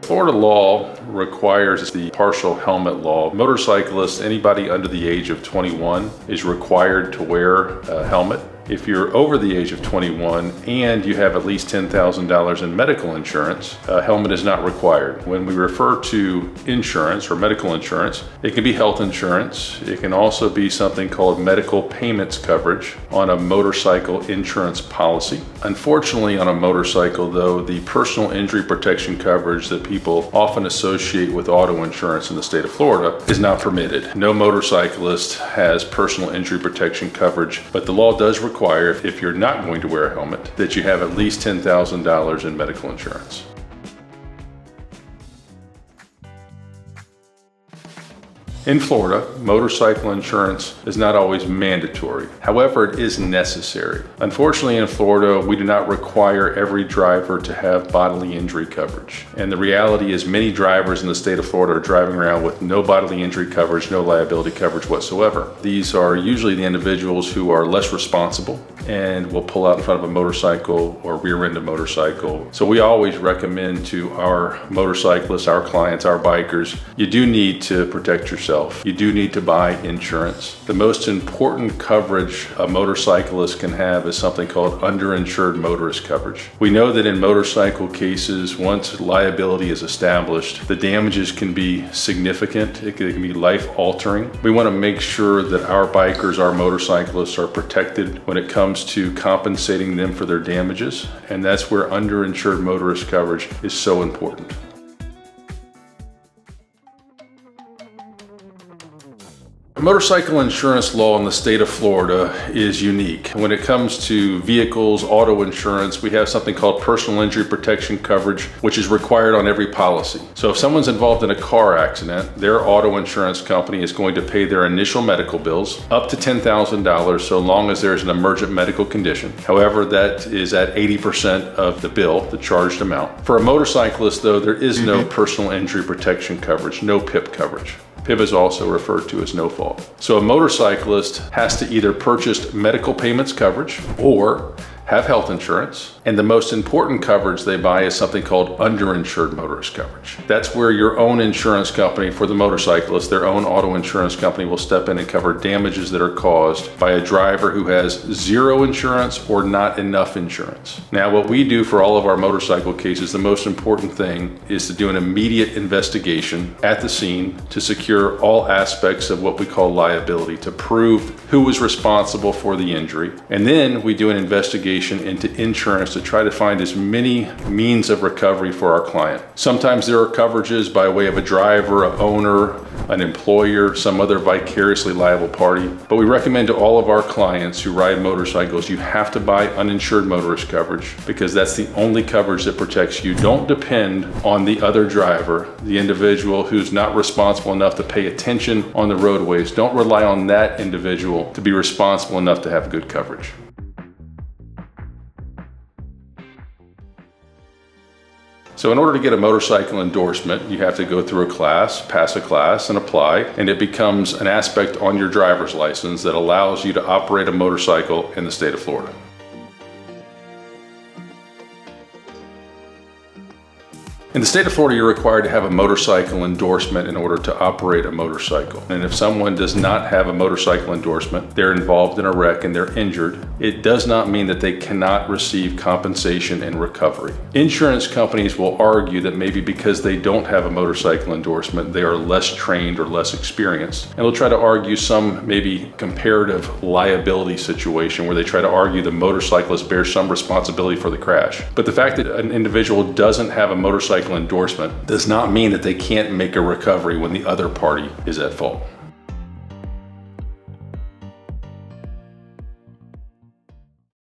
Florida law requires the partial helmet law. Motorcyclists, anybody under the age of 21 is required to wear a helmet. If you're over the age of 21 and you have at least $10,000 in medical insurance, a helmet is not required. When we refer to insurance or medical insurance, it can be health insurance. It can also be something called medical payments coverage on a motorcycle insurance policy. Unfortunately, on a motorcycle though, the personal injury protection coverage that people often associate with auto insurance in the state of Florida is not permitted. No motorcyclist has personal injury protection coverage, but the law does require, if you're not going to wear a helmet, that you have at least $10,000 in medical insurance. In Florida, motorcycle insurance is not always mandatory. However, it is necessary. Unfortunately, in Florida, we do not require every driver to have bodily injury coverage. And the reality is many drivers in the state of Florida are driving around with no bodily injury coverage, no liability coverage whatsoever. These are usually the individuals who are less responsible and will pull out in front of a motorcycle or rear end a motorcycle. So we always recommend to our motorcyclists, our clients, our bikers, you do need to protect yourself. You do need to buy insurance. The most important coverage a motorcyclist can have is something called underinsured motorist coverage. We know that in motorcycle cases, once liability is established, the damages can be significant. It can be life-altering. We want to make sure that our bikers, our motorcyclists are protected when it comes to compensating them for their damages, and that's where underinsured motorist coverage is so important. Motorcycle insurance law in the state of Florida is unique. When it comes to vehicles, auto insurance, we have something called personal injury protection coverage, which is required on every policy. So if someone's involved in a car accident, their auto insurance company is going to pay their initial medical bills up to $10,000 so long as there's an emergent medical condition. However, that is at 80% of the bill, the charged amount. For a motorcyclist though, there is no personal injury protection coverage, no PIP coverage. PIP is also referred to as no fault. So a motorcyclist has to either purchase medical payments coverage or have health insurance. And the most important coverage they buy is something called underinsured motorist coverage. That's where your own insurance company for the motorcyclist, their own auto insurance company will step in and cover damages that are caused by a driver who has zero insurance or not enough insurance. Now, what we do for all of our motorcycle cases, the most important thing is to do an immediate investigation at the scene to secure all aspects of what we call liability, to prove who was responsible for the injury. And then we do an investigation into insurance to try to find as many means of recovery for our client. Sometimes there are coverages by way of a driver, an owner, an employer, some other vicariously liable party. But we recommend to all of our clients who ride motorcycles, you have to buy uninsured motorist coverage because that's the only coverage that protects you. Don't depend on the other driver, the individual who's not responsible enough to pay attention on the roadways. Don't rely on that individual to be responsible enough to have good coverage. So in order to get a motorcycle endorsement, you have to go through a class, pass a class, and apply, and it becomes an aspect on your driver's license that allows you to operate a motorcycle in the state of Florida. In the state of Florida, you're required to have a motorcycle endorsement in order to operate a motorcycle. And if someone does not have a motorcycle endorsement, they're involved in a wreck and they're injured, it does not mean that they cannot receive compensation and recovery. Insurance companies will argue that maybe because they don't have a motorcycle endorsement, they are less trained or less experienced. And they'll try to argue some maybe comparative liability situation where they try to argue the motorcyclist bears some responsibility for the crash. But the fact that an individual doesn't have a motorcycle endorsement does not mean that they can't make a recovery when the other party is at fault.